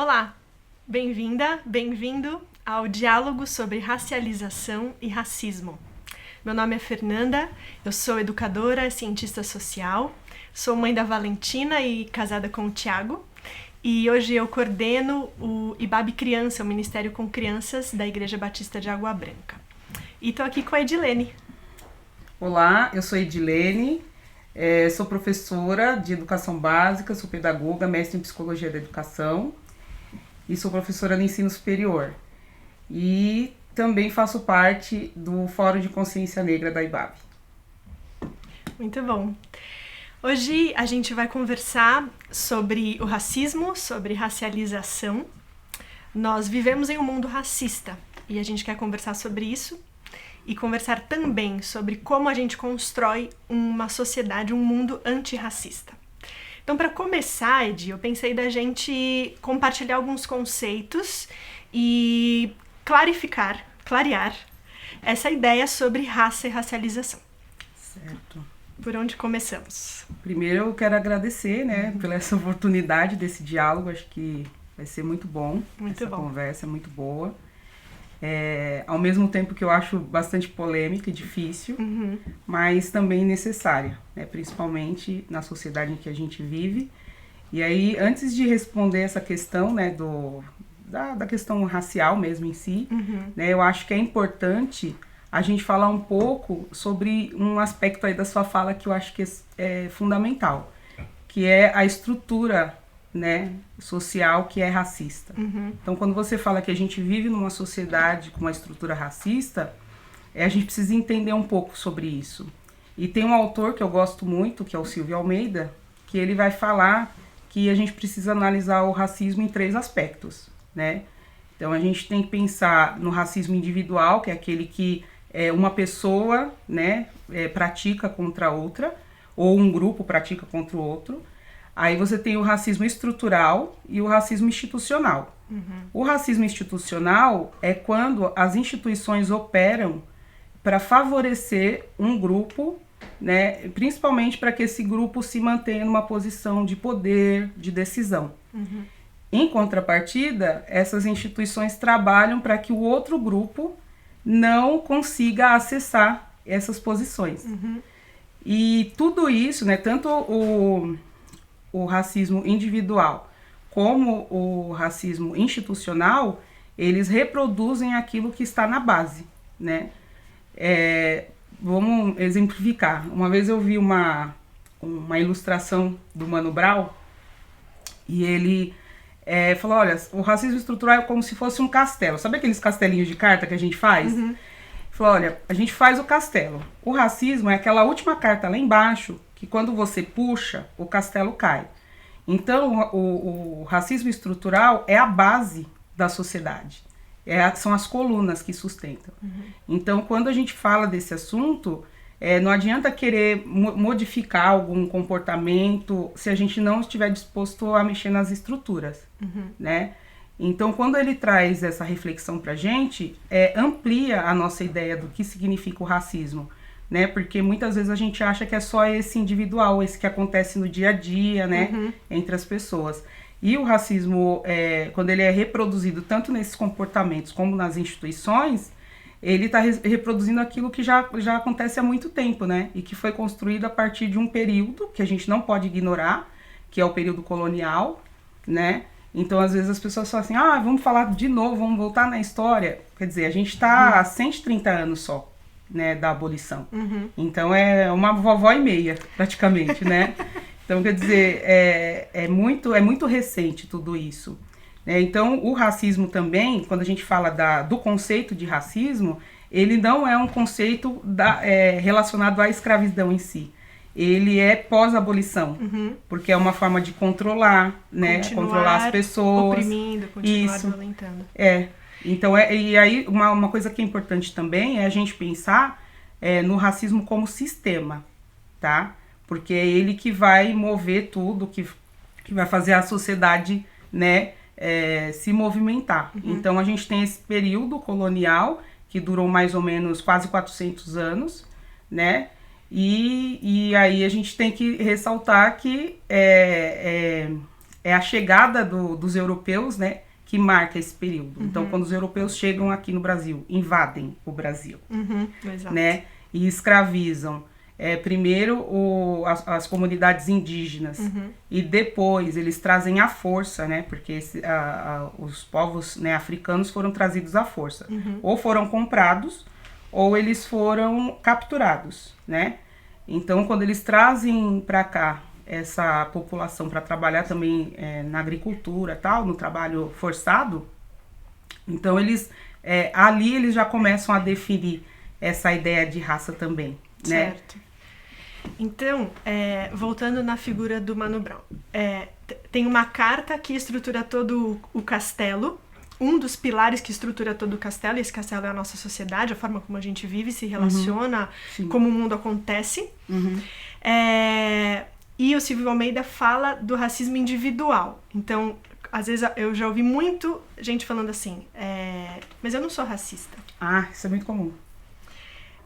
Olá, bem-vinda, bem-vindo ao diálogo sobre racialização e racismo. Meu nome é Fernanda, eu sou educadora, cientista social, sou mãe da Valentina e casada com o Thiago, e hoje eu coordeno o IBAB Criança, o Ministério com Crianças da Igreja Batista de Água Branca. E tô aqui com a Edilene. Olá, eu sou Edilene, sou professora de educação básica, sou pedagoga, mestre em psicologia da educação e sou professora no ensino superior. E também faço parte do Fórum de Consciência Negra da IBAB. Muito bom. Hoje a gente vai conversar sobre o racismo, sobre racialização. Nós vivemos em um mundo racista e a gente quer conversar sobre isso e conversar também sobre como a gente constrói uma sociedade, um mundo antirracista. Então, para começar, Ed, eu pensei da gente compartilhar alguns conceitos e clarear essa ideia sobre raça e racialização. Certo. Por onde começamos? Primeiro eu quero agradecer, pela essa oportunidade desse diálogo, acho que vai ser muito bom. Muito bom. Conversa é muito boa. Ao mesmo tempo que eu acho bastante polêmica e difícil, mas também necessária, principalmente na sociedade em que a gente vive. E aí, antes de responder essa questão, da questão racial mesmo em si, eu acho que é importante a gente falar um pouco sobre um aspecto aí da sua fala que eu acho que é fundamental, que é a estrutura social que é racista. Então, quando você fala que a gente vive numa sociedade com uma estrutura racista, a gente precisa entender um pouco sobre isso. E tem um autor que eu gosto muito, que é o Silvio Almeida, que ele vai falar que a gente precisa analisar o racismo em 3 aspectos, Então, a gente tem que pensar no racismo individual, que é aquele que uma pessoa pratica contra outra, ou um grupo pratica contra o outro. Aí você tem o racismo estrutural e o racismo institucional. O racismo institucional é quando as instituições operam para favorecer um grupo, principalmente para que esse grupo se mantenha numa posição de poder, de decisão. Em contrapartida, essas instituições trabalham para que o outro grupo não consiga acessar essas posições. E tudo isso, tanto o racismo individual como o racismo institucional, eles reproduzem aquilo que está na base, Vamos exemplificar. Uma vez eu vi uma ilustração do Mano Brown e ele falou, olha, o racismo estrutural é como se fosse um castelo. Sabe aqueles castelinhos de carta que a gente faz? Falou, olha, a gente faz o castelo. O racismo é aquela última carta lá embaixo que quando você puxa, o castelo cai. Então, o racismo estrutural é a base da sociedade. São as colunas que sustentam. Então, quando a gente fala desse assunto, não adianta querer modificar algum comportamento se a gente não estiver disposto a mexer nas estruturas, Então, quando ele traz essa reflexão pra gente, amplia a nossa ideia do que significa o racismo, Porque muitas vezes a gente acha que é só esse individual, esse que acontece no dia a dia, entre as pessoas. E o racismo, quando ele é reproduzido tanto nesses comportamentos como nas instituições, ele está reproduzindo aquilo que já acontece há muito tempo, E que foi construído a partir de um período que a gente não pode ignorar, que é o período colonial, Então, às vezes as pessoas falam assim, vamos falar de novo, vamos voltar na história. Quer dizer, a gente está há 130 anos só, da abolição. Então, é uma vovó e meia, praticamente, Então, quer dizer, é muito recente tudo isso. Então, o racismo também, quando a gente fala do conceito de racismo, ele não é um conceito relacionado à escravidão em si. Ele é pós-abolição, porque é uma forma de controlar, controlar as pessoas. Oprimindo, continuar violentando. Então, e aí uma coisa que é importante também é a gente pensar no racismo como sistema, tá? Porque é ele que vai mover tudo, que vai fazer a sociedade, se movimentar. Então, a gente tem esse período colonial, que durou mais ou menos quase 400 anos, E aí a gente tem que ressaltar que é a chegada dos europeus, né, que marca esse período. Então, quando os europeus chegam aqui no Brasil, invadem o Brasil, Exato. né, e escravizam primeiro as comunidades indígenas e depois eles trazem à força, né, porque os povos, né, africanos foram trazidos à força. Ou foram comprados ou eles foram capturados, né. Então, quando eles trazem para cá essa população para trabalhar também na agricultura, tal, no trabalho forçado, então ali eles já começam a definir essa ideia de raça também, né? Certo. Então, voltando na figura do Mano Brown, tem uma carta que estrutura todo o castelo, um dos pilares que estrutura todo o castelo, e esse castelo é a nossa sociedade, a forma como a gente vive, se relaciona, como o mundo acontece. E o Silvio Almeida fala do racismo individual. Então, às vezes eu já ouvi muito gente falando assim, mas eu não sou racista. Ah, isso é muito comum.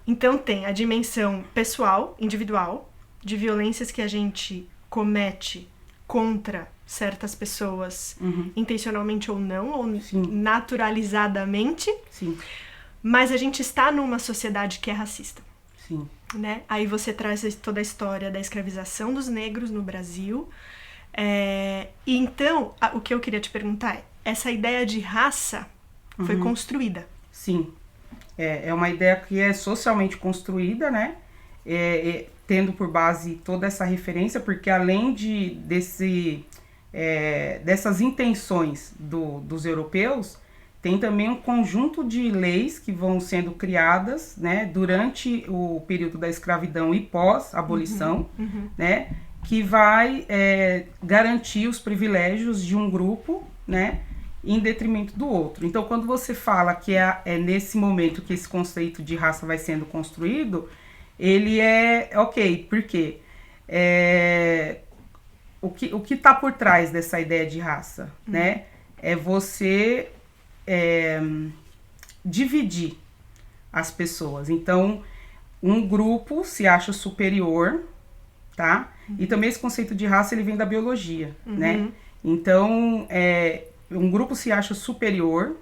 Então tem a dimensão pessoal, individual, de violências que a gente comete contra certas pessoas, intencionalmente ou não, ou naturalizadamente. Sim. Mas a gente está numa sociedade que é racista. Sim. Né? Aí você traz toda a história da escravização dos negros no Brasil. E então, o que eu queria te perguntar essa ideia de raça foi construída. Sim. É uma ideia que é socialmente construída, né? Tendo por base toda essa referência, porque além dessas intenções dos europeus, tem também um conjunto de leis que vão sendo criadas, né, durante o período da escravidão e pós-abolição, né, que vai garantir os privilégios de um grupo, né, em detrimento do outro. Então, quando você fala que é nesse momento que esse conceito de raça vai sendo construído, ele é ok, por quê? O que está por trás dessa ideia de raça, né? É você dividir as pessoas. Então, um grupo se acha superior, tá? E também esse conceito de raça, ele vem da biologia, né? Então, um grupo se acha superior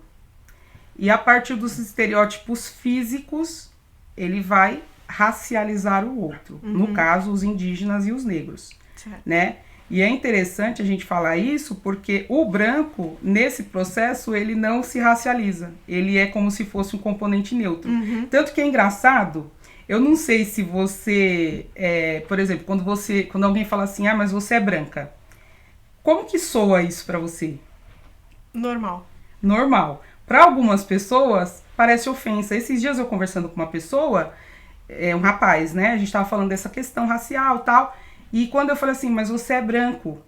e a partir dos estereótipos físicos, ele vai racializar o outro. No caso, os indígenas e os negros, né? E é interessante a gente falar isso porque o branco, nesse processo, ele não se racializa. Ele é como se fosse um componente neutro. Tanto que é engraçado, eu não sei se você... por exemplo, quando alguém fala assim, mas você é branca. Como que soa isso pra você? Normal. Normal. Para algumas pessoas, parece ofensa. Esses dias eu conversando com uma pessoa, um rapaz, né? A gente tava falando dessa questão racial e tal... E quando eu falei assim, mas você é branco,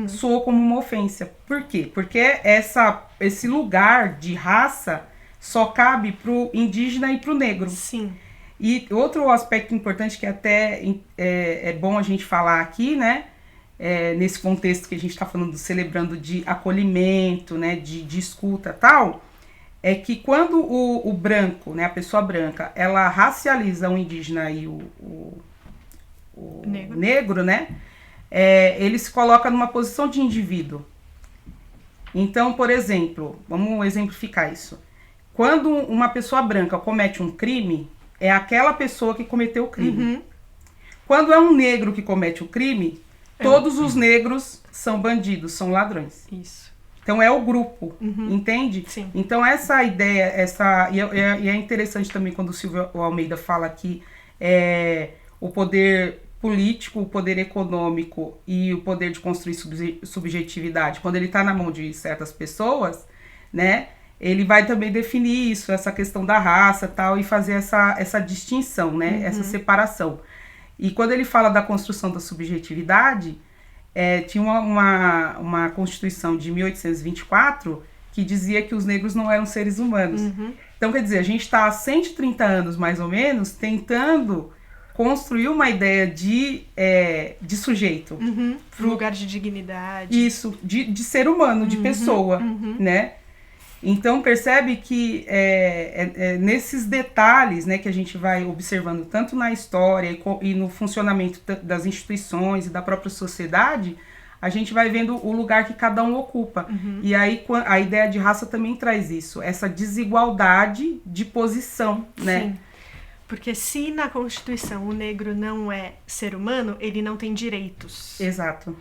soou como uma ofensa. Por quê? Porque esse lugar de raça só cabe pro indígena e pro negro. Sim. E outro aspecto importante que até é bom a gente falar aqui, né? Nesse contexto que a gente está falando, celebrando de acolhimento, né? De escuta e tal, é que quando o branco, né? A pessoa branca, ela racializa o indígena e o negro, né? Ele se coloca numa posição de indivíduo. Então, por exemplo, vamos exemplificar isso. Quando uma pessoa branca comete um crime, é aquela pessoa que cometeu o crime. Quando é um negro que comete o crime, todos os negros são bandidos, são ladrões. Isso. Então é o grupo, entende? Sim. Então essa ideia, e é interessante também quando o Silvio Almeida fala que o poder político, o poder econômico e o poder de construir subjetividade, quando ele está na mão de certas pessoas, né, ele vai também definir isso, essa questão da raça tal, e fazer essa distinção, né, essa separação. E quando ele fala da construção da subjetividade, tinha uma Constituição de 1824 que dizia que os negros não eram seres humanos. Então, quer dizer, a gente está há 130 anos, mais ou menos, tentando construir uma ideia de sujeito. Lugar de dignidade. Isso, de ser humano, de pessoa, né? Então, percebe que nesses detalhes, né, que a gente vai observando tanto na história e no funcionamento das instituições e da própria sociedade, a gente vai vendo o lugar que cada um ocupa. E aí a ideia de raça também traz isso, essa desigualdade de posição, né? Sim. Porque se na Constituição o negro não é ser humano, ele não tem direitos. Exato.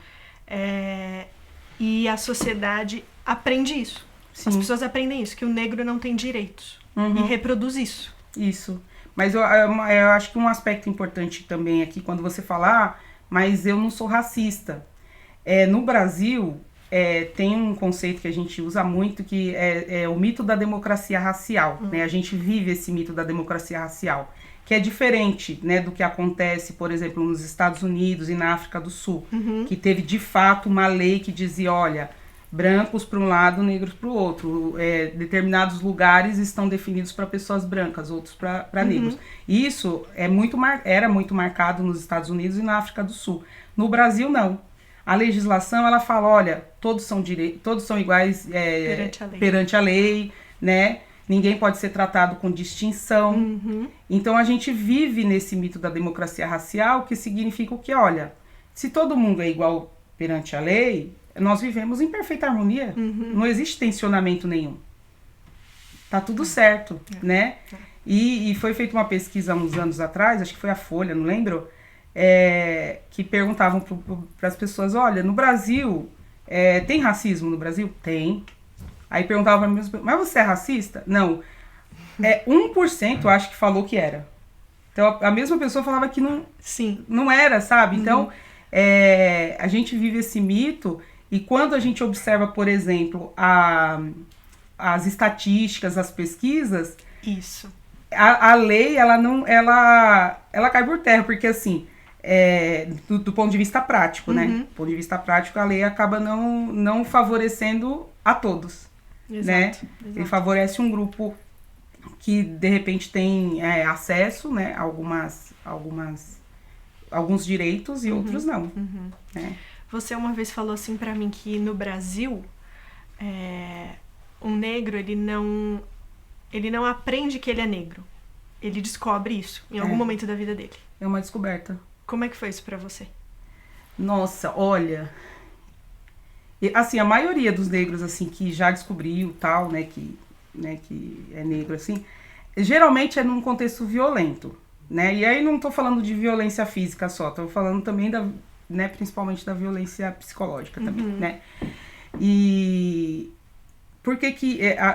E a sociedade aprende isso. Sim. As pessoas aprendem isso, que o negro não tem direitos. E reproduz isso. Isso. Mas eu acho que um aspecto importante também aqui, quando você fala, mas eu não sou racista. No Brasil, tem um conceito que a gente usa muito, que é o mito da democracia racial. Né? A gente vive esse mito da democracia racial, que é diferente, né, do que acontece, por exemplo, nos Estados Unidos e na África do Sul, que teve, de fato, uma lei que dizia, olha, brancos para um lado, negros para o outro. Determinados lugares estão definidos para pessoas brancas, outros para negros. Isso era muito marcado nos Estados Unidos e na África do Sul. No Brasil, não. A legislação, ela fala, olha, todos são iguais perante a lei, né? Ninguém pode ser tratado com distinção. Então, a gente vive nesse mito da democracia racial, que significa o que, olha, se todo mundo é igual perante a lei, nós vivemos em perfeita harmonia. Não existe tensionamento nenhum. Tá tudo certo, né? E foi feita uma pesquisa há uns anos atrás, acho que foi a Folha, não lembro, que perguntavam para as pessoas, olha, no Brasil, tem racismo no Brasil? Tem. Aí perguntavam para mim, mas você é racista? Não. 1% acho que falou que era. Então a mesma pessoa falava que não, Sim. não era, sabe? Então a gente vive esse mito, e quando a gente observa, por exemplo, as estatísticas, as pesquisas, Isso. a lei, ela cai por terra, porque assim, do ponto de vista prático, né? Do ponto de vista prático, a lei acaba não favorecendo a todos. Exato, né? exato. Ele favorece um grupo que de repente tem acesso, né, a alguns direitos e outros não. Né? Você uma vez falou assim pra mim que no Brasil um negro ele não aprende que ele é negro, ele descobre isso em algum momento da vida dele. É uma descoberta. Como é que foi isso pra você? Nossa, olha, assim, a maioria dos negros, assim, que já descobriu, tal, né, que é negro, assim, geralmente é num contexto violento, né, e aí não tô falando de violência física só, tô falando também principalmente da violência psicológica também, né, e porque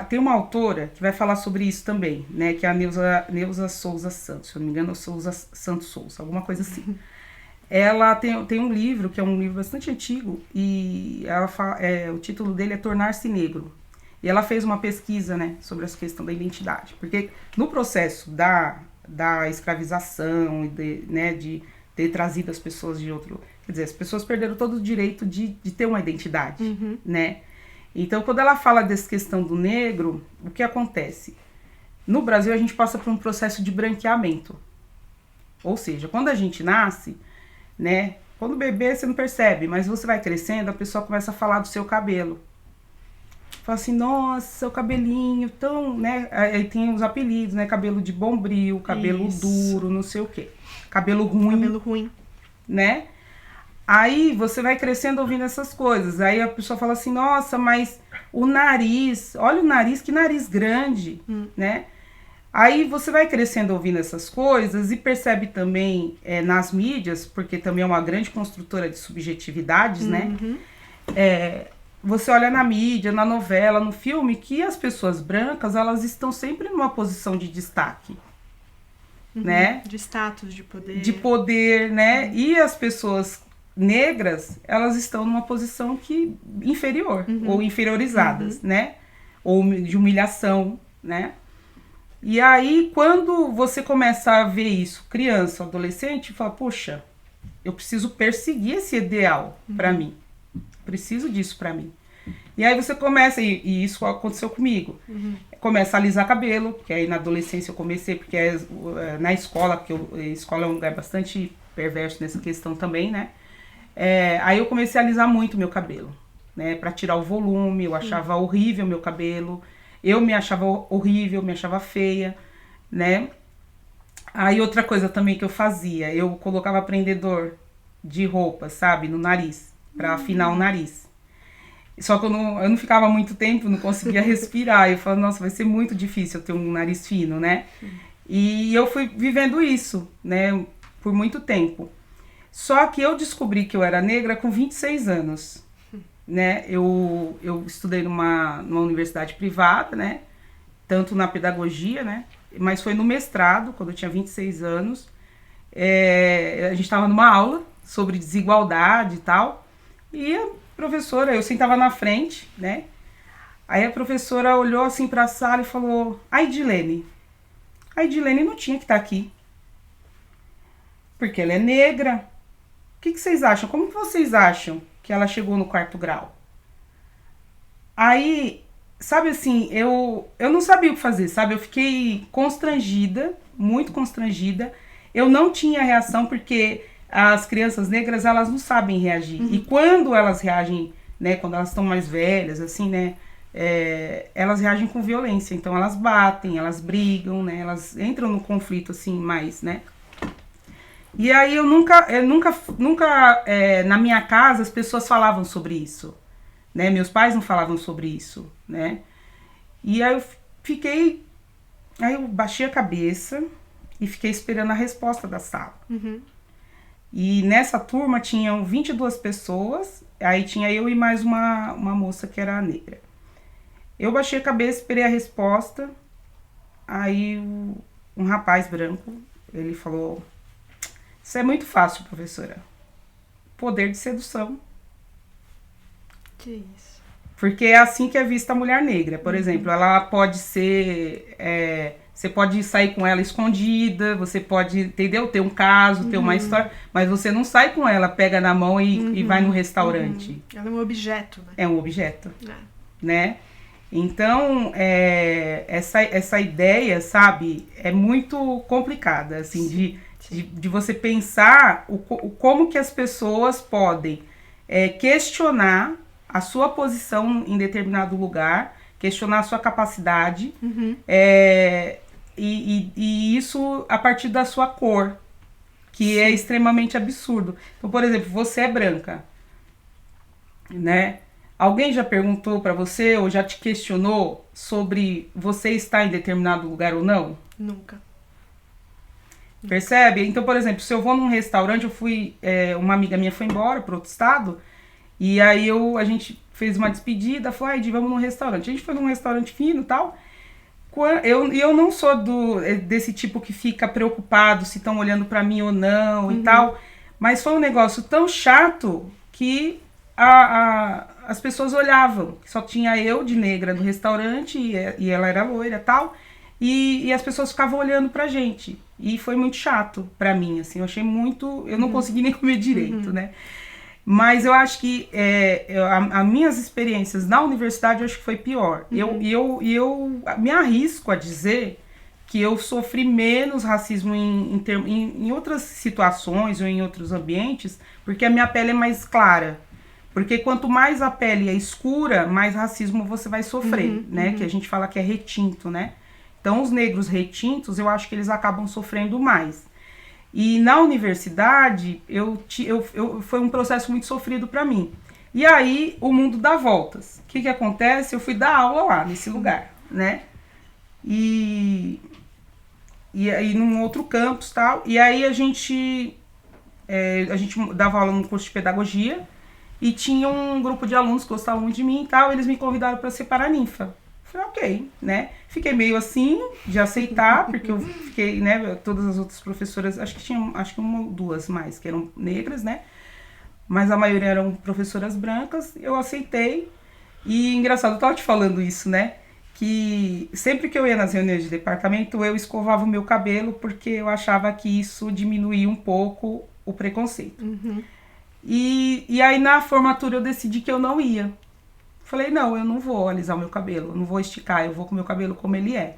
tem uma autora que vai falar sobre isso também, né, que é a Neuza Souza Santos, se eu não me engano, Souza Santos Souza, alguma coisa assim. Ela tem um livro, que é um livro bastante antigo, e ela o título dele é Tornar-se Negro. E ela fez uma pesquisa, né, sobre essa questão da identidade. Porque no processo da escravização e de ter trazido as pessoas de outro... Quer dizer, as pessoas perderam todo o direito de ter uma identidade, né? Então, quando ela fala dessa questão do negro, o que acontece? No Brasil, a gente passa por um processo de branqueamento. Ou seja, quando a gente nasce... né? Quando bebê você não percebe, mas você vai crescendo, a pessoa começa a falar do seu cabelo. Fala assim, nossa, seu cabelinho tão, né? Aí tem os apelidos, né? Cabelo de bombril, cabelo duro, não sei o quê. Cabelo ruim. Cabelo ruim. Né? Aí você vai crescendo ouvindo essas coisas. Aí a pessoa fala assim, nossa, mas o nariz, olha o nariz, que nariz grande, né? Aí você vai crescendo ouvindo essas coisas e percebe também nas mídias, porque também é uma grande construtora de subjetividades, né? Você olha na mídia, na novela, no filme, que as pessoas brancas, elas estão sempre numa posição de destaque, né? De status, de poder. De poder, né? E as pessoas negras, elas estão numa posição inferior, ou inferiorizadas, né? Ou de humilhação, né? E aí, quando você começa a ver isso, criança, adolescente, fala, poxa, eu preciso perseguir esse ideal pra mim. Preciso disso pra mim. E aí você começa, e isso aconteceu comigo, começa a alisar cabelo, que aí na adolescência eu comecei, porque na escola, porque a escola é um lugar bastante perverso nessa questão também, né? Aí eu comecei a alisar muito meu cabelo, né? Pra tirar o volume, eu achava horrível meu cabelo. Eu me achava horrível, me achava feia, né? Aí outra coisa também que eu fazia, eu colocava prendedor de roupa, sabe, no nariz. para afinar o nariz. Só que eu não ficava muito tempo, não conseguia respirar. Eu falava, nossa, vai ser muito difícil eu ter um nariz fino, né? E eu fui vivendo isso, né, por muito tempo. Só que eu descobri que eu era negra com 26 anos, né? Eu estudei numa universidade privada, né? Tanto na pedagogia, né? Mas foi no mestrado, quando eu tinha 26 anos. A gente estava numa aula sobre desigualdade e tal. E a professora, eu sentava na frente, né? Aí a professora olhou assim para a sala e falou, a Edilene não tinha que estar aqui. Porque ela é negra. O que vocês acham? Como que vocês acham que ela chegou no 4º grau? Aí, sabe assim, eu não sabia o que fazer, sabe? Eu fiquei constrangida, muito constrangida. Eu não tinha reação porque as crianças negras, elas não sabem reagir. E quando elas reagem, né, quando elas estão mais velhas, assim, né, elas reagem com violência. Então elas batem, elas brigam, né, elas entram no conflito, assim, mais, né. E aí eu nunca na minha casa as pessoas falavam sobre isso, né, meus pais não falavam sobre isso, né. E aí eu baixei a cabeça e fiquei esperando a resposta da sala. E nessa turma tinham 22 pessoas, aí tinha eu e mais uma moça que era negra. Eu baixei a cabeça, esperei a resposta, aí um rapaz branco, ele falou, isso é muito fácil, professora. Poder de sedução. Que isso? Porque é assim que é vista a mulher negra. Por exemplo, ela pode ser... você pode sair com ela escondida, você pode, entendeu? Ter um caso, ter uma história, mas você não sai com ela, pega na mão e vai no restaurante. Ela é um objeto, né? É um objeto, né? Então, essa ideia, sabe, é muito complicada, assim, de você pensar como que as pessoas podem questionar a sua posição em determinado lugar, questionar a sua capacidade, e isso a partir da sua cor, que é extremamente absurdo. Então, por exemplo, você é branca, né? Alguém já perguntou pra você ou já te questionou sobre você estar em determinado lugar ou não? Nunca. Percebe? Então, por exemplo, se eu vou num restaurante, eu fui... uma amiga minha foi embora para outro estado, e aí a gente fez uma despedida, falou, Edi, vamos num restaurante. A gente foi num restaurante fino e tal. Eu não sou desse tipo que fica preocupado se estão olhando pra mim ou não e tal, mas foi um negócio tão chato que as pessoas olhavam. Só tinha eu de negra no restaurante e ela era loira e tal, e as pessoas ficavam olhando pra gente. E foi muito chato pra mim, assim, eu achei muito... Eu não consegui nem comer direito, né? Mas eu acho que as minhas experiências na universidade eu acho que foi pior. Eu me arrisco a dizer que eu sofri menos racismo em outras situações ou em outros ambientes, porque a minha pele é mais clara. Porque quanto mais a pele é escura, mais racismo você vai sofrer, né? Que a gente fala que é retinto, né? Então os negros retintos, eu acho que eles acabam sofrendo mais. E na universidade, foi um processo muito sofrido para mim. E aí, o mundo dá voltas. O que acontece? Eu fui dar aula lá, nesse lugar, né? E aí, num outro campus e tal. E aí, a gente dava aula no curso de pedagogia. E tinha um grupo de alunos que gostavam muito de mim e tal. Eles me convidaram para ser paraninfa. Falei, ok, né? Fiquei meio assim, de aceitar, porque eu fiquei, né? Todas as outras professoras, acho que uma ou duas mais, que eram negras, né? Mas a maioria eram professoras brancas, eu aceitei. E engraçado, eu tava te falando isso, né? Que sempre que eu ia nas reuniões de departamento, eu escovava o meu cabelo, porque eu achava que isso diminuía um pouco o preconceito. E aí na formatura eu decidi que eu não ia. Falei, não, eu não vou alisar o meu cabelo, eu não vou esticar, eu vou com o meu cabelo como ele é.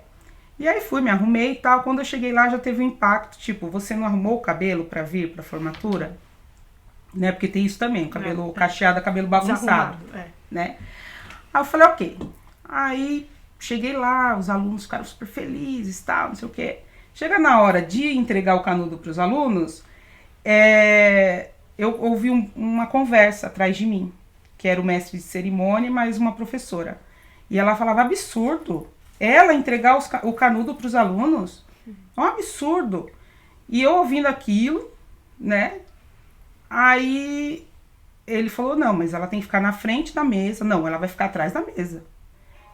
E aí fui, me arrumei e tal. Quando eu cheguei lá já teve um impacto, tipo, você não arrumou o cabelo pra vir pra formatura? Né, porque tem isso também, o cabelo cacheado, cabelo bagunçado, né? Aí eu falei, ok. Aí cheguei lá, os alunos ficaram super felizes e tal, não sei o quê. Chega na hora de entregar o canudo pros alunos, eu ouvi uma conversa atrás de mim, que era o mestre de cerimônia e mais uma professora. E ela falava, absurdo, ela entregar o canudo para os alunos, é um absurdo. E eu ouvindo aquilo, né, aí ele falou, não, mas ela tem que ficar na frente da mesa, não, ela vai ficar atrás da mesa.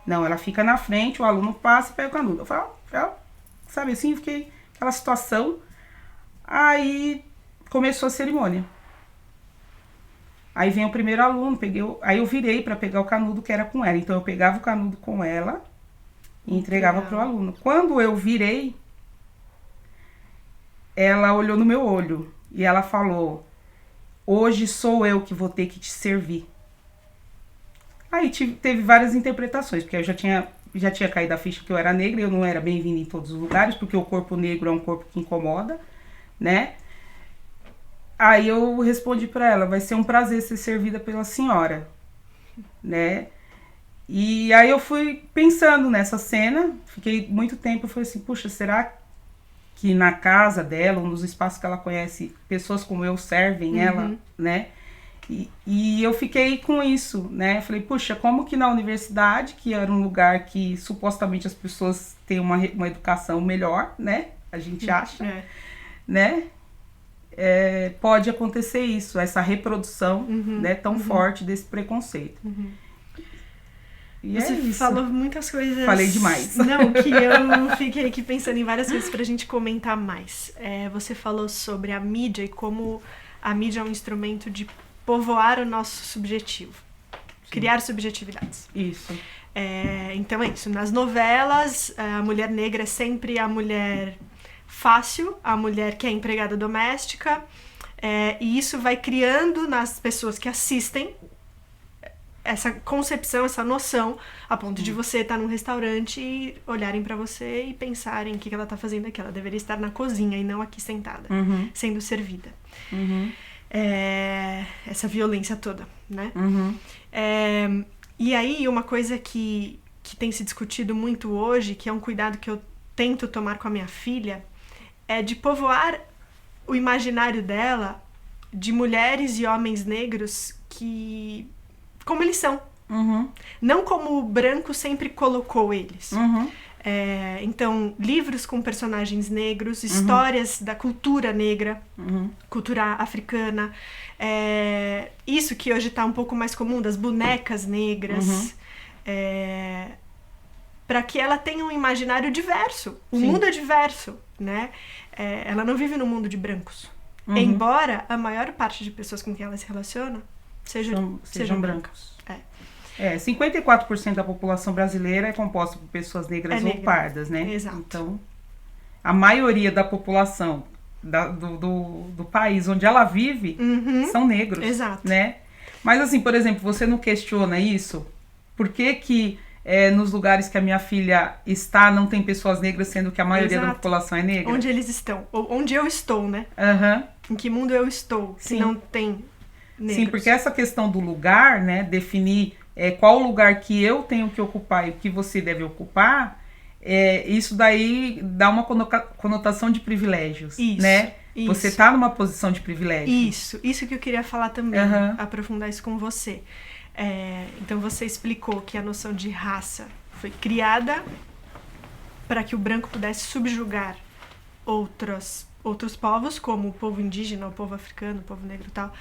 Não, ela fica na frente, o aluno passa e pega o canudo. Eu falei, sabe assim, fiquei aquela situação. Aí começou a cerimônia. Aí vem o primeiro aluno, aí eu virei para pegar o canudo que era com ela. Então eu pegava o canudo com ela e entregava para o aluno. Quando eu virei, ela olhou no meu olho e ela falou, hoje sou eu que vou ter que te servir. Aí teve várias interpretações, porque eu já tinha caído a ficha que eu era negra, eu não era bem-vinda em todos os lugares, porque o corpo negro é um corpo que incomoda, né? Aí eu respondi para ela, vai ser um prazer ser servida pela senhora, né? E aí eu fui pensando nessa cena, fiquei muito tempo, eu falei assim, puxa, será que na casa dela, ou nos espaços que ela conhece, pessoas como eu servem ela, né? E eu fiquei com isso, né? Falei, puxa, como que na universidade, que era um lugar que supostamente as pessoas têm uma educação melhor, né? A gente acha, né? Pode acontecer isso, essa reprodução né, tão forte desse preconceito. E você falou muitas coisas. Falei demais. Não, que eu fiquei aqui pensando em várias coisas pra gente comentar mais. Você falou sobre a mídia e como a mídia é um instrumento de povoar o nosso subjetivo. Sim. Criar subjetividades. Isso. Então é isso. Nas novelas, a mulher negra é sempre a mulher fácil, a mulher que é empregada doméstica, e isso vai criando nas pessoas que assistem essa concepção, essa noção, a ponto de você estar num restaurante e olharem pra você e pensarem o que ela tá fazendo aqui. Ela deveria estar na cozinha e não aqui sentada, sendo servida. Essa violência toda, né? E aí, uma coisa que tem se discutido muito hoje, que é um cuidado que eu tento tomar com a minha filha, é de povoar o imaginário dela de mulheres e homens negros que... como eles são. Não como o branco sempre colocou eles. Então, livros com personagens negros, histórias da cultura negra, cultura africana, isso que hoje está um pouco mais comum, das bonecas negras, para que ela tenha um imaginário diverso. O mundo é diverso, né? Ela não vive num mundo de brancos. Embora a maior parte de pessoas com quem ela se relaciona sejam brancos. 54% da população brasileira é composta por pessoas negras ou pardas, né? Exato. Então, a maioria da população do país onde ela vive são negros, Exato. Né? Mas assim, por exemplo, você não questiona isso? Por que nos lugares que a minha filha está não tem pessoas negras, sendo que a maioria da população é negra? Onde eles estão, ou onde eu estou, né? Em que mundo eu estou, se não tem negros. Sim, porque essa questão do lugar, né, definir qual lugar que eu tenho que ocupar e o que você deve ocupar, isso daí dá uma conotação de privilégios, né? Isso. Você tá numa posição de privilégio. Isso que eu queria falar também, aprofundar isso com você. Então você explicou que a noção de raça foi criada para que o branco pudesse subjugar outros povos, como o povo indígena, o povo africano, o povo negro e tal.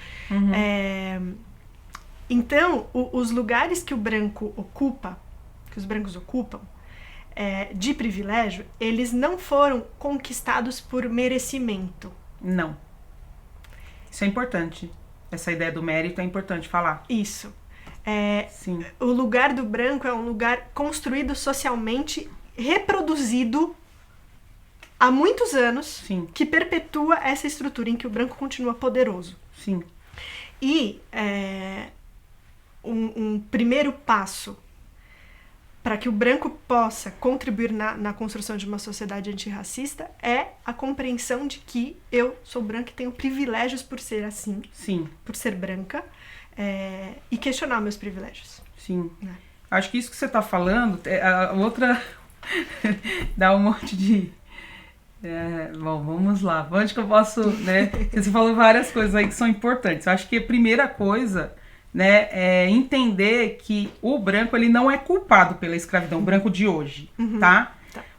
Então, os lugares que o branco ocupa, que os brancos ocupam, de privilégio, eles não foram conquistados por merecimento. Não. Isso é importante. Essa ideia do mérito é importante falar. Isso. Sim. O lugar do branco é um lugar construído socialmente, reproduzido há muitos anos, Sim. que perpetua essa estrutura em que o branco continua poderoso. Sim. E um primeiro passo para que o branco possa contribuir na construção de uma sociedade antirracista é a compreensão de que eu sou branca e tenho privilégios por ser assim, Sim. por ser branca, e questionar meus privilégios. Sim. Acho que isso que você está falando, a outra dá um monte Bom, vamos lá. Onde que eu posso, né? Você falou várias coisas aí que são importantes. Eu acho que a primeira coisa, né, é entender que o branco, ele não é culpado pela escravidão, o branco de hoje, tá?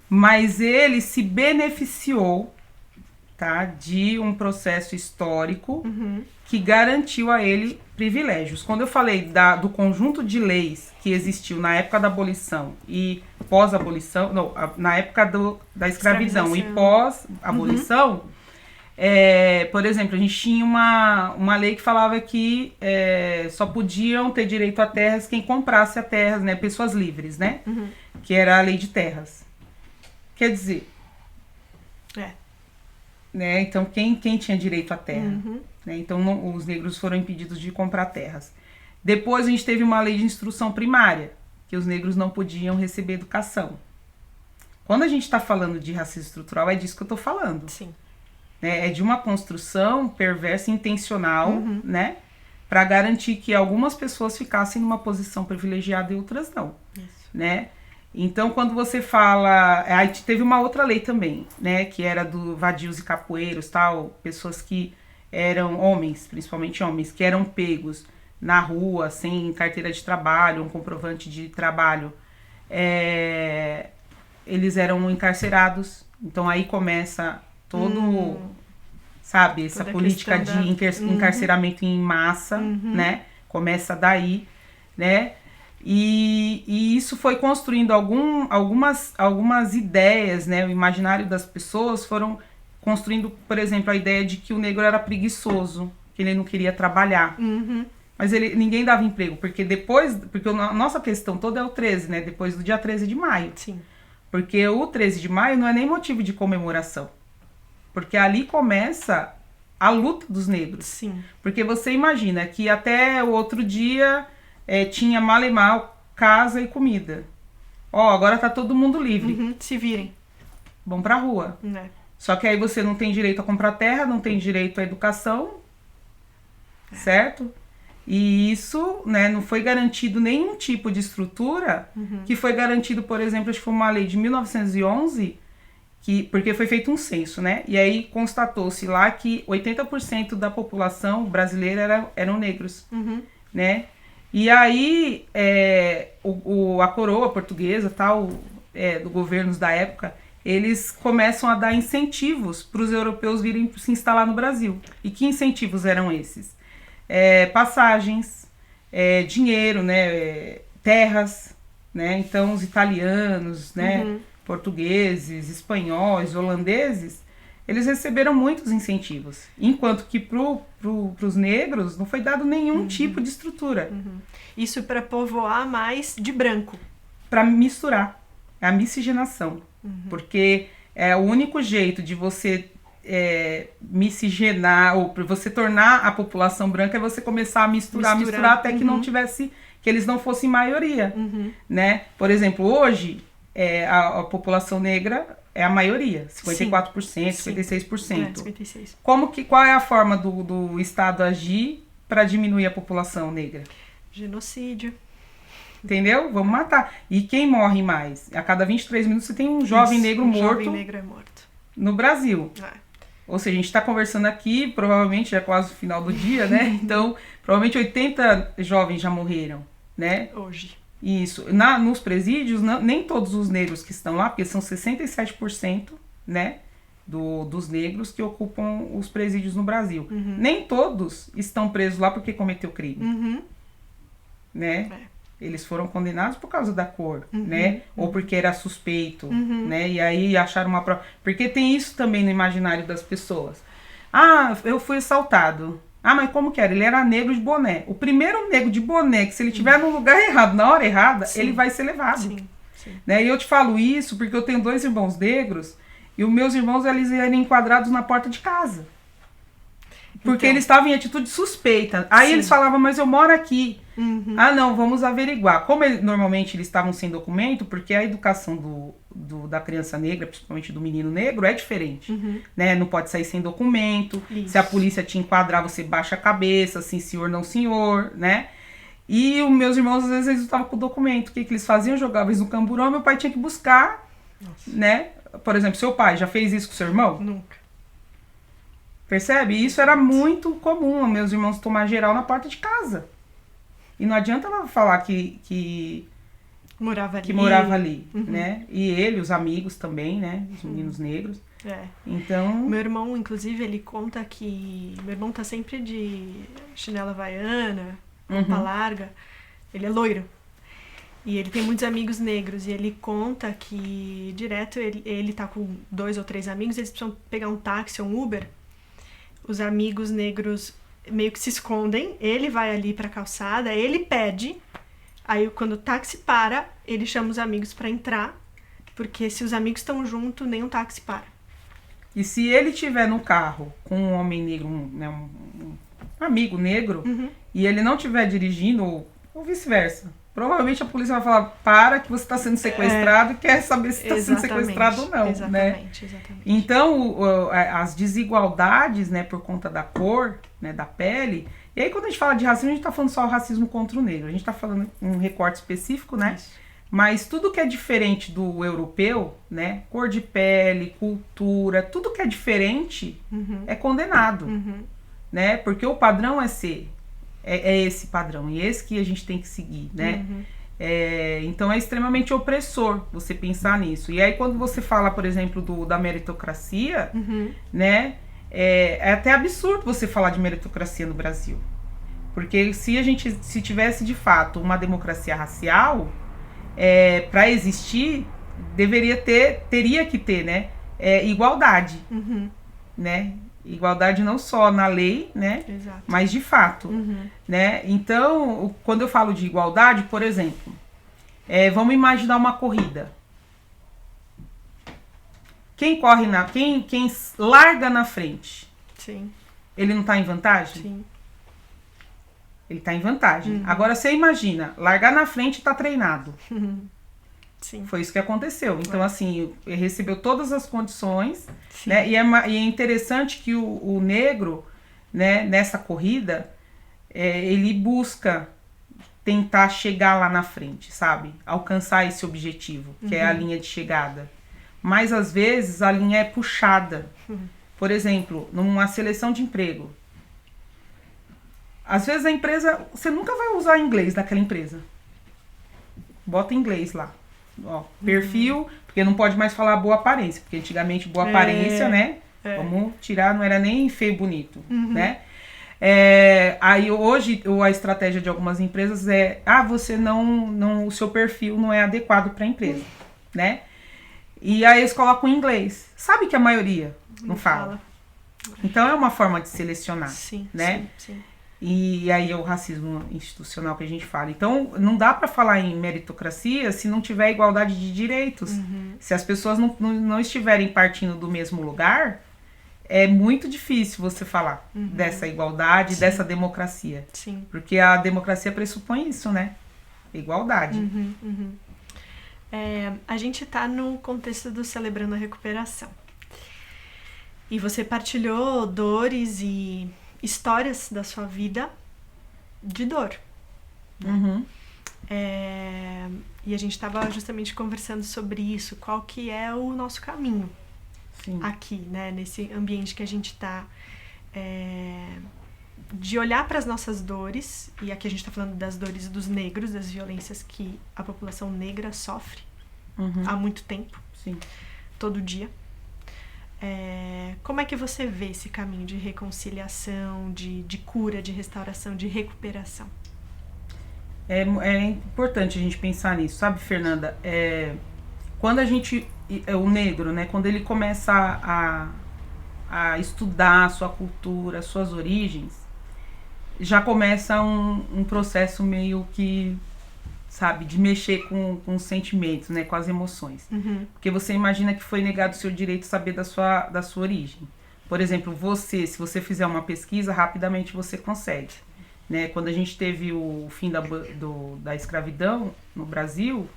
Mas ele se beneficiou, tá, de um processo histórico que garantiu a ele privilégios. Quando eu falei do conjunto de leis que existiu na época da abolição e pós-abolição, não, na época da escravidão e pós-abolição, por exemplo, a gente tinha uma lei que falava que só podiam ter direito a terras quem comprasse a terras, né, pessoas livres, né, que era a lei de terras. Quer dizer, né, então quem tinha direito à terra? Né, então os negros foram impedidos de comprar terras. Depois a gente teve uma lei de instrução primária, que os negros não podiam receber educação. Quando a gente está falando de racismo estrutural, é disso que eu estou falando. Sim. É de uma construção perversa e intencional, né, para garantir que algumas pessoas ficassem numa posição privilegiada e outras não. Isso. Né? Então, quando você fala... Aí teve uma outra lei também, né, que era do vadios e capoeiros, tal, pessoas que eram homens, principalmente homens, que eram pegos na rua, sem carteira de trabalho, um comprovante de trabalho. Eles eram encarcerados. Então, aí começa todo... Sabe, essa política de encarceramento em massa, né? Começa daí, né? E isso foi construindo algumas ideias, né? O imaginário das pessoas foram construindo, por exemplo, a ideia de que o negro era preguiçoso, que ele não queria trabalhar. Mas ninguém dava emprego, porque a nossa questão toda é o 13, né? Depois do dia 13 de maio. Sim. Porque o 13 de maio não é nem motivo de comemoração. Porque ali começa a luta dos negros. Sim. Porque você imagina que até o outro dia tinha mal e mal casa e comida. Agora tá todo mundo livre. Se virem. Vão pra rua. Só que aí você não tem direito a comprar terra, não tem direito à educação, certo? E isso, né, não foi garantido nenhum tipo de estrutura que foi garantido, por exemplo, acho que foi uma lei de 1911, porque foi feito um censo, né? E aí constatou-se lá que 80% da população brasileira eram negros, né? E aí a coroa portuguesa, tal, do governos da época, eles começam a dar incentivos para os europeus virem se instalar no Brasil. E que incentivos eram esses? Passagens, dinheiro, né? Terras, né? Então os italianos, né? Portugueses, espanhóis, holandeses, eles receberam muitos incentivos. Enquanto que pros negros não foi dado nenhum tipo de estrutura. Isso para povoar mais de branco. Para misturar. É a miscigenação. Porque o único jeito de você miscigenar, ou para você tornar a população branca, é você começar a misturar até que não tivesse, que eles não fossem maioria. Né? Por exemplo, hoje... a população negra é a maioria, 54%, 56%. 56%. Qual é a forma do Estado agir para diminuir a população negra? Genocídio. Entendeu? Vamos matar. E quem morre mais? A cada 23 minutos você tem um jovem negro morto. Jovem negro é morto. No Brasil. Ou seja, a gente está conversando aqui, provavelmente já é quase o final do dia, né? Então, provavelmente 80 jovens já morreram, né? Hoje. Isso. Nos presídios, nem todos os negros que estão lá, porque são 67%, né, dos negros que ocupam os presídios no Brasil. Nem todos estão presos lá porque cometeu crime. Né? Eles foram condenados por causa da cor, né? Ou porque era suspeito, né? E aí acharam uma prova. Porque tem isso também no imaginário das pessoas. Eu fui assaltado. Mas como que era? Ele era negro de boné. O primeiro negro de boné, que se ele estiver no lugar errado, na hora errada, ele vai ser levado. Sim. Né? E eu te falo isso porque eu tenho 2 irmãos negros e os meus irmãos, eles eram enquadrados na porta de casa. Porque eles estavam em atitude suspeita. Aí eles falavam, mas eu moro aqui. Não, vamos averiguar. Como normalmente eles estavam sem documento, porque a educação da criança negra, principalmente do menino negro, é diferente. Né? Não pode sair sem documento. Isso. Se a polícia te enquadrar, você baixa a cabeça, sim senhor, não senhor, né? E os meus irmãos, às vezes, eles estavam com o documento. O que eles faziam? Jogavam eles no camburão, meu pai tinha que buscar, né? por exemplo, seu pai já fez isso com seu irmão? Nunca. Percebe? E isso era muito comum, meus irmãos tomar geral na porta de casa. E não adianta ela falar que morava ali, né? E ele, os amigos também, né? Os meninos negros. Então... Meu irmão, inclusive, ele conta que... Meu irmão tá sempre de chinela havaiana, roupa larga. Ele é loiro. E ele tem muitos amigos negros. E ele conta que direto ele tá com 2 ou 3 amigos, eles precisam pegar um táxi ou um Uber. Os amigos negros meio que se escondem. Ele vai ali pra calçada, ele pede. Aí quando o táxi para, ele chama os amigos pra entrar. Porque se os amigos estão juntos, nem um táxi para. E se ele estiver no carro com um homem negro, um amigo negro, e ele não estiver dirigindo, ou vice-versa, provavelmente a polícia vai falar, para que você está sendo sequestrado e quer saber se está sendo sequestrado ou não. Exatamente. Então, as desigualdades, né, por conta da cor, né, da pele, e aí quando a gente fala de racismo, a gente está falando só racismo contra o negro, a gente está falando um recorte específico, né? Isso. Mas tudo que é diferente do europeu, né, cor de pele, cultura, tudo que é diferente é condenado, né? Porque o padrão é esse padrão, e esse que a gente tem que seguir, né? Então é extremamente opressor você pensar nisso. E aí quando você fala, por exemplo, da meritocracia, né, é até absurdo você falar de meritocracia no Brasil. Porque se tivesse de fato uma democracia racial, para existir, teria que ter, né, igualdade, né? Igualdade não só na lei, né? Exato. Mas de fato, né? Então, quando eu falo de igualdade, por exemplo, vamos imaginar uma corrida. Quem larga na frente, sim, ele não está em vantagem? Sim. Ele está em vantagem. Agora, você imagina, largar na frente e tá treinado. Sim. Foi isso que aconteceu. Então, assim, ele recebeu todas as condições, né? E é interessante que o negro, né, nessa corrida, ele busca tentar chegar lá na frente, sabe? Alcançar esse objetivo, que é a linha de chegada. Mas, às vezes, a linha é puxada. Por exemplo, numa seleção de emprego. Às vezes a empresa, você nunca vai usar inglês naquela empresa. Bota inglês lá. Ó, perfil, porque não pode mais falar boa aparência, porque antigamente boa aparência, né? Vamos tirar, não era nem feio e bonito, né? Aí hoje a estratégia de algumas empresas você não, o seu perfil não é adequado para a empresa, né? E aí eles colocam inglês. Sabe que a maioria não fala. Então é uma forma de selecionar, né? Sim. E aí é o racismo institucional que a gente fala. Então, não dá para falar em meritocracia se não tiver igualdade de direitos. Se as pessoas não estiverem partindo do mesmo lugar, é muito difícil você falar dessa igualdade, dessa democracia. Sim. Porque a democracia pressupõe isso, né? Igualdade. A gente está no contexto do Celebrando a Recuperação. E você partilhou dores e histórias da sua vida de dor. E a gente estava justamente conversando sobre isso, qual que é o nosso caminho aqui, né, nesse ambiente que a gente está, de olhar para as nossas dores, e aqui a gente está falando das dores dos negros, das violências que a população negra sofre há muito tempo, todo dia. Como é que você vê esse caminho de reconciliação, de cura, de restauração, de recuperação? É importante a gente pensar nisso, sabe, Fernanda? Quando o negro, né, quando ele começa a estudar a sua cultura, as suas origens, já começa um processo meio que, sabe, de mexer com os sentimentos, né, com as emoções. Porque você imagina que foi negado o seu direito de saber da sua origem. Por exemplo, se você fizer uma pesquisa, rapidamente você consegue. Né? Quando a gente teve o fim da escravidão no Brasil,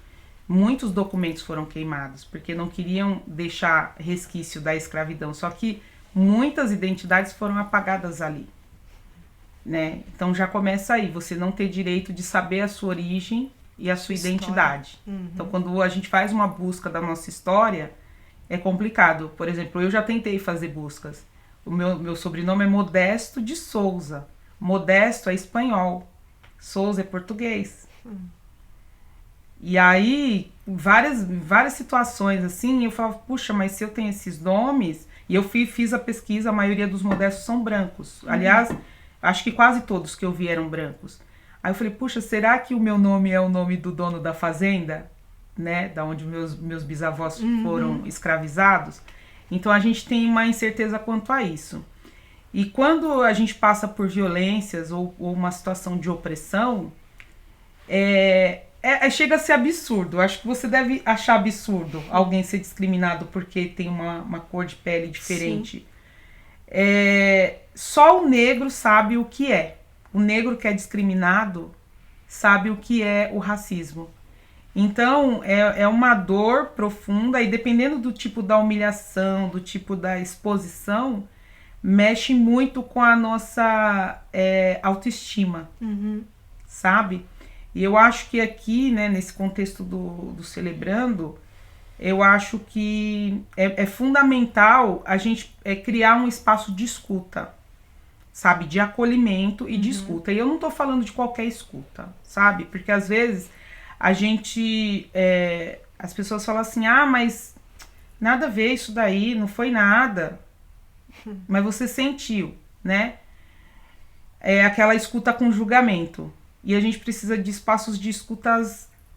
muitos documentos foram queimados, porque não queriam deixar resquício da escravidão. Só que muitas identidades foram apagadas ali. Né? Então já começa aí, você não ter direito de saber a sua origem e a sua identidade. Então quando a gente faz uma busca da nossa história, é complicado. Por exemplo, eu já tentei fazer buscas. O meu sobrenome é Modesto de Souza. Modesto é espanhol. Souza é português. E aí, várias situações assim, eu falava, puxa, mas se eu tenho esses nomes... E eu fiz a pesquisa, a maioria dos modestos são brancos. Aliás, acho que quase todos que eu vi eram brancos. Aí eu falei, puxa, será que o meu nome é o nome do dono da fazenda? Né? Da onde meus bisavós foram escravizados? Então a gente tem uma incerteza quanto a isso. E quando a gente passa por violências ou uma situação de opressão, chega a ser absurdo. Acho que você deve achar absurdo alguém ser discriminado porque tem uma cor de pele diferente. Só o negro sabe o que é. O negro que é discriminado sabe o que é o racismo. Então, é uma dor profunda e dependendo do tipo da humilhação, do tipo da exposição, mexe muito com a nossa autoestima, sabe? E eu acho que aqui, né, nesse contexto do Celebrando, eu acho que é fundamental a gente criar um espaço de escuta, sabe? De acolhimento e de escuta. E eu não tô falando de qualquer escuta, sabe? Porque às vezes a gente... as pessoas falam assim, mas nada a ver isso daí, não foi nada. Mas você sentiu, né? É aquela escuta com julgamento. E a gente precisa de espaços de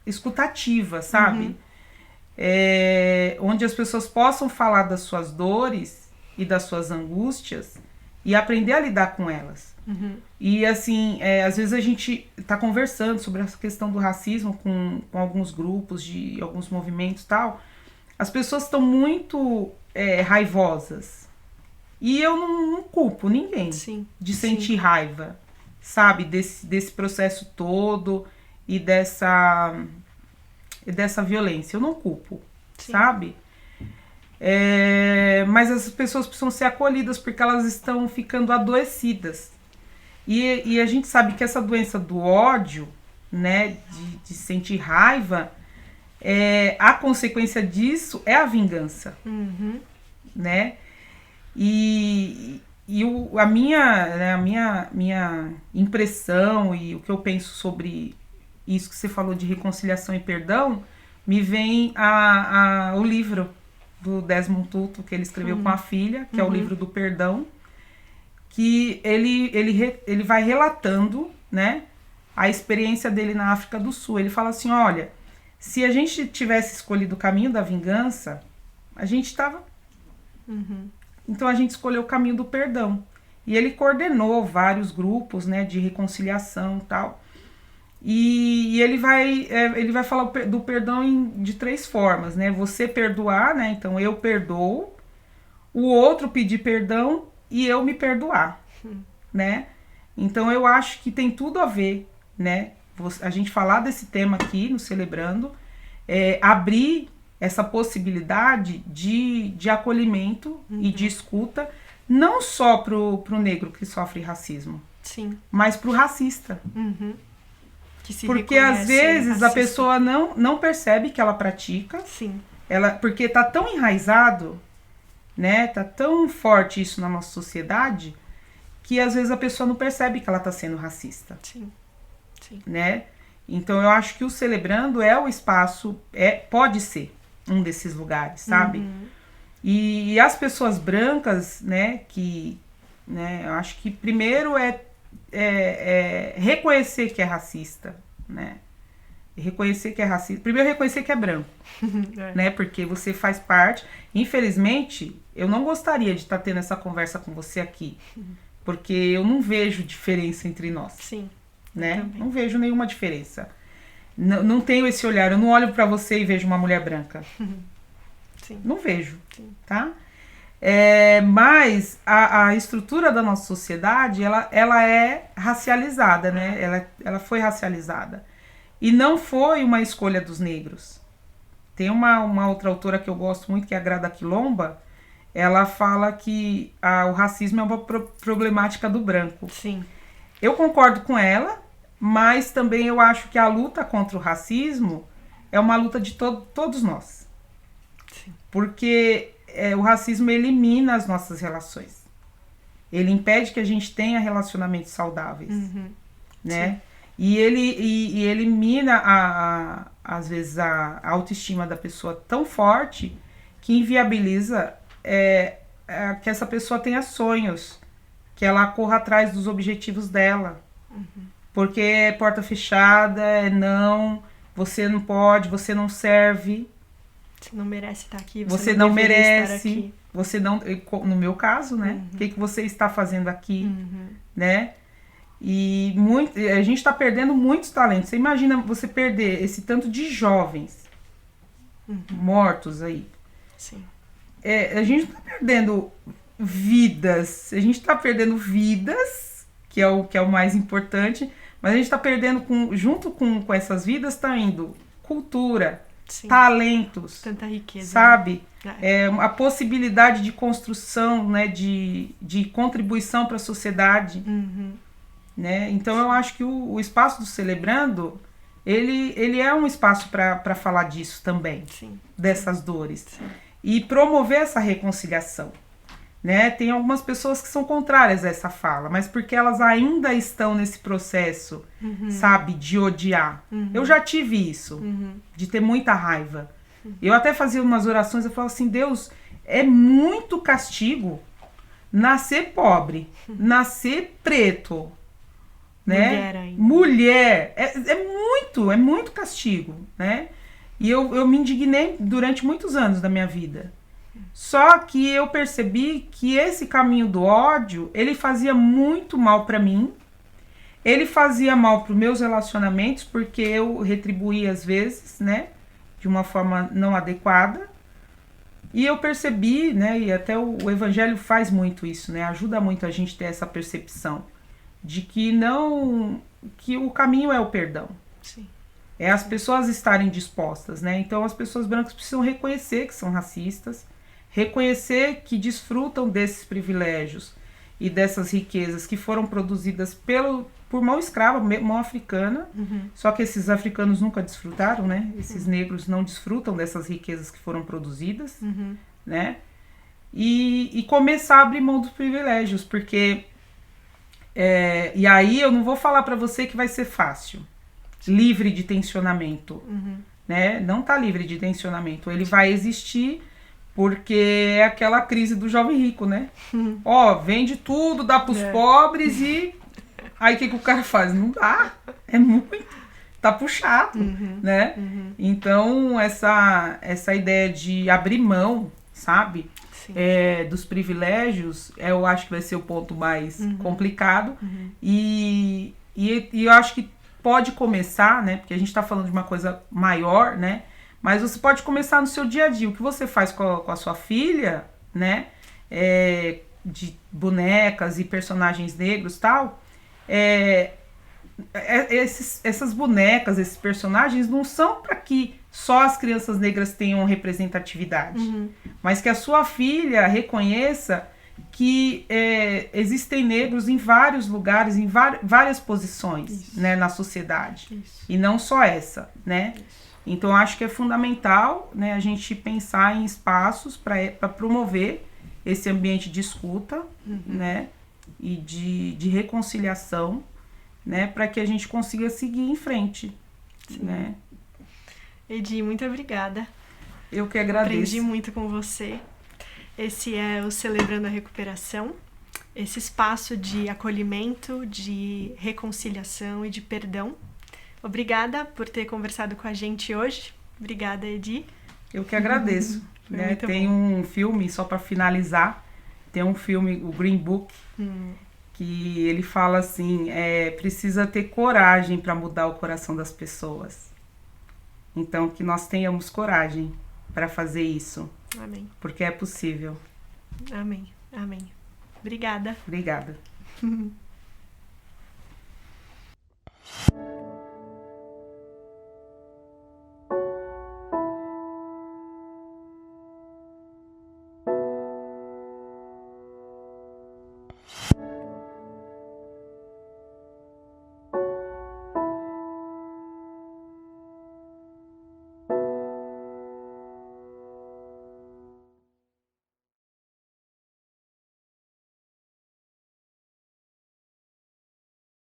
escutativas, sabe? Onde as pessoas possam falar das suas dores e das suas angústias e aprender a lidar com elas. E assim, às vezes a gente tá conversando sobre essa questão do racismo com alguns grupos, de alguns movimentos e tal. As pessoas estão muito raivosas. E eu não culpo ninguém de sentir raiva, sabe? Desse processo todo e dessa violência. Eu não culpo, sabe? Mas as pessoas precisam ser acolhidas porque elas estão ficando adoecidas. E a gente sabe que essa doença do ódio, né? De sentir raiva, a consequência disso é a vingança, né? A minha impressão e o que eu penso sobre isso que você falou de reconciliação e perdão, me vem o livro do Desmond Tutu que ele escreveu com a filha, que é o livro do perdão, que ele vai relatando, né, a experiência dele na África do Sul. Ele fala assim, olha, se a gente tivesse escolhido o caminho da vingança, a gente estava... Então a gente escolheu o caminho do perdão. E ele coordenou vários grupos, né, de reconciliação e tal. E ele vai falar do perdão de 3 formas, né? Você perdoar, né? Então eu perdoo, o outro pedir perdão e eu me perdoar, né? Então eu acho que tem tudo a ver, né? A gente falar desse tema aqui no Celebrando, abrir essa possibilidade de acolhimento e de escuta, não só pro negro que sofre racismo, mas pro racista. Porque às vezes a pessoa não percebe que ela pratica, porque tá tão enraizado, né? Tá tão forte isso na nossa sociedade, que às vezes a pessoa não percebe que ela tá sendo racista. Né? Então eu acho que o Celebrando é o espaço, pode ser um desses lugares, sabe? E as pessoas brancas, né, eu acho que primeiro reconhecer que é racista, né? Reconhecer que é racista. Primeiro reconhecer que é branco, né? Porque você faz parte. Infelizmente, eu não gostaria de estar tendo essa conversa com você aqui, porque eu não vejo diferença entre nós, né? Não vejo nenhuma diferença. Não tenho esse olhar, eu não olho pra você e vejo uma mulher branca. Não vejo, tá? Mas a estrutura da nossa sociedade, ela é racializada, né? Ela foi racializada. E não foi uma escolha dos negros. Tem uma outra autora que eu gosto muito, que é a Grada Quilomba. Ela fala que o racismo é uma problemática do branco. Eu concordo com ela, mas também eu acho que a luta contra o racismo é uma luta de todos nós. Sim. Porque o racismo elimina as nossas relações. Ele impede que a gente tenha relacionamentos saudáveis, né? Sim. E ele elimina, às vezes, a autoestima da pessoa tão forte que inviabiliza que essa pessoa tenha sonhos, que ela corra atrás dos objetivos dela. Porque é porta fechada, não, você não pode, você não serve. Você não merece estar aqui, você não merece, estar aqui. Você não, no meu caso, né? O que você está fazendo aqui, né? E a gente está perdendo muitos talentos. Você imagina você perder esse tanto de jovens mortos aí. Sim. A gente não está perdendo vidas, a gente está perdendo vidas, que é o mais importante, mas a gente está perdendo, junto com essas vidas, está indo cultura, sim, talentos, tanta riqueza, sabe? Né? A possibilidade de construção, né? de contribuição para a sociedade. Né? Então eu acho que o espaço do Celebrando, ele é um espaço para falar disso também, sim, dessas dores, sim, e promover essa reconciliação, né? Tem algumas pessoas que são contrárias a essa fala, mas porque elas ainda estão nesse processo, sabe, de odiar. Eu já tive isso, de ter muita raiva. Eu até fazia umas orações, eu falava assim, Deus, é muito castigo nascer pobre, nascer preto, né? Mulher é muito castigo, né? E eu me indignei durante muitos anos da minha vida. Só que eu percebi que esse caminho do ódio, ele fazia muito mal para mim. Ele fazia mal para os meus relacionamentos, porque eu retribuía às vezes, né? De uma forma não adequada. E eu percebi, né? E até o Evangelho faz muito isso, né? Ajuda muito a gente ter essa percepção de que que o caminho é o perdão. Sim. É as pessoas estarem dispostas, né? Então as pessoas brancas precisam reconhecer que são racistas, reconhecer que desfrutam desses privilégios e dessas riquezas que foram produzidas por mão escrava, mão africana. Só que esses africanos nunca desfrutaram, né? Esses negros não desfrutam dessas riquezas que foram produzidas, né? E começar a abrir mão dos privilégios, porque e aí eu não vou falar para você que vai ser fácil, livre de tensionamento, né? Não tá livre de tensionamento, ele vai existir porque é aquela crise do jovem rico, né? Vende tudo, dá pros pobres e aí o que o cara faz? Não dá, é muito, tá puxado, né? Então essa ideia de abrir mão, sabe? Dos privilégios, eu acho que vai ser o ponto mais complicado. E eu acho que pode começar, né? Porque a gente está falando de uma coisa maior, né? Mas você pode começar no seu dia a dia. O que você faz com a sua filha, né? De bonecas e personagens negros e tal. Essas bonecas, esses personagens não são para que só as crianças negras tenham representatividade, mas que a sua filha reconheça que existem negros em vários lugares, em várias posições, né, na sociedade. Isso. E não só essa, né? Isso. Então acho que é fundamental, né, a gente pensar em espaços para promover esse ambiente de escuta, né, e de reconciliação, né, para que a gente consiga seguir em frente. Sim. Né? Edi, muito obrigada. Eu que agradeço. Aprendi muito com você. Esse é o Celebrando a Recuperação, esse espaço de acolhimento, de reconciliação e de perdão. Obrigada por ter conversado com a gente hoje. Obrigada, Edi. Eu que agradeço. Né? Tem um filme, só para finalizar, tem um filme, o Green Book, que ele fala assim, precisa ter coragem para mudar o coração das pessoas. Então, que nós tenhamos coragem para fazer isso. Amém. Porque é possível. Amém. Amém. Obrigada. Obrigada.